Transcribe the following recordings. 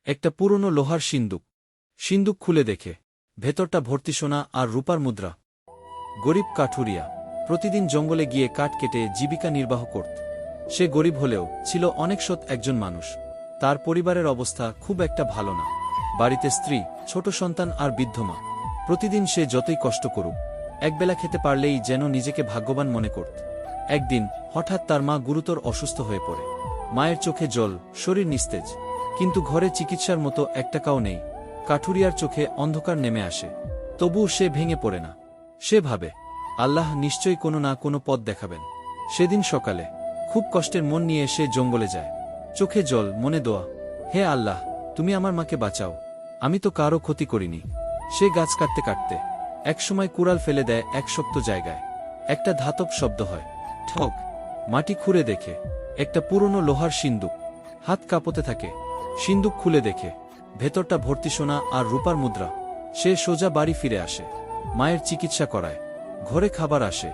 একটা পুরনো লোহার সিন্দুক। সিন্দুক খুলে দেখে ভেতরটা ভর্তি সোনা আর রূপার মুদ্রা। গরিব কাঠুরিয়া প্রতিদিন জঙ্গলে গিয়ে কাঠ কেটে জীবিকা নির্বাহ করত। সে গরিব হলেও ছিল অনেক সৎ একজন মানুষ। তার পরিবারের অবস্থা খুব একটা ভালো না। বাড়িতে স্ত্রী, ছোট সন্তান আর বৃদ্ধ মা। প্রতিদিন সে যতই কষ্ট করুক, একবেলা খেতে পারলেই যেন নিজেকে ভাগ্যবান মনে করত। একদিন হঠাৎ তার মা গুরুতর অসুস্থ হয়ে পড়ে। মায়ের চোখে জল, শরীর নিস্তেজ, কিন্তু ঘরে চিকিৎসার মতো এক টাকাও নেই। কাঠুরিয়ার চোখে অন্ধকার নেমে আসে, তবুও সে ভেঙে পড়ে না। সে ভাবে, আল্লাহ নিশ্চয়ই কোনো না কোনো পথ দেখাবেন। সেদিন সকালে খুব কষ্টের মন নিয়ে সে জঙ্গলে যায়। চোখে জল, মনে দোয়া, হে আল্লাহ, তুমি আমার মাকে বাঁচাও, আমি তো কারও ক্ষতি করিনি। সে গাছ কাটতে কাটতে একসময় কুড়াল ফেলে দেয় এক শক্ত জায়গায়। একটা ধাতব শব্দ হয়, ঠক। মাটি খুঁড়ে দেখে একটা পুরনো লোহার সিন্দুক। হাত কাঁপতে থাকে। সিন্দুক খুলে দেখে ভেতরটা ভর্তি সোনা আর রূপার মুদ্রা। সে সোজা বাড়ি ফিরে আসে। মায়ের চিকিৎসা করায়, ঘরে খাবার আসে,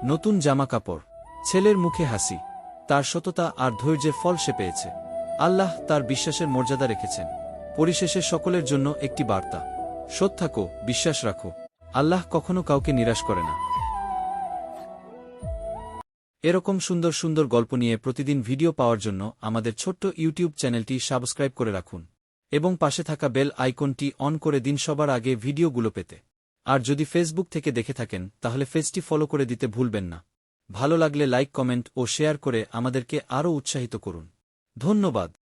নতুন জামা কাপড়, ছেলের মুখে হাসি। তার সততা আর ধৈর্যের ফল সে পেয়েছে। আল্লাহ তার বিশ্বাসের মর্যাদা রেখেছেন। পরিশেষে সকলের জন্য একটি বার্তা, সৎ থাকো, বিশ্বাস রাখো, আল্লাহ কখনো কাউকে নিরাশ করে না। এরকম সুন্দর সুন্দর গল্প নিয়ে প্রতিদিন ভিডিও পাওয়ার জন্য আমাদের ছোট্ট ইউটিউব চ্যানেলটি সাবস্ক্রাইব করে রাখুন এবং পাশে থাকা বেল আইকনটি অন করে দিন সবার আগে ভিডিওগুলো পেতে। আর যদি ফেসবুক থেকে দেখে থাকেন তাহলে পেজটি ফলো করে দিতে ভুলবেন না। ভালো লাগলে লাইক, কমেন্ট ও শেয়ার করে আমাদেরকে আরও উৎসাহিত করুন। ধন্যবাদ।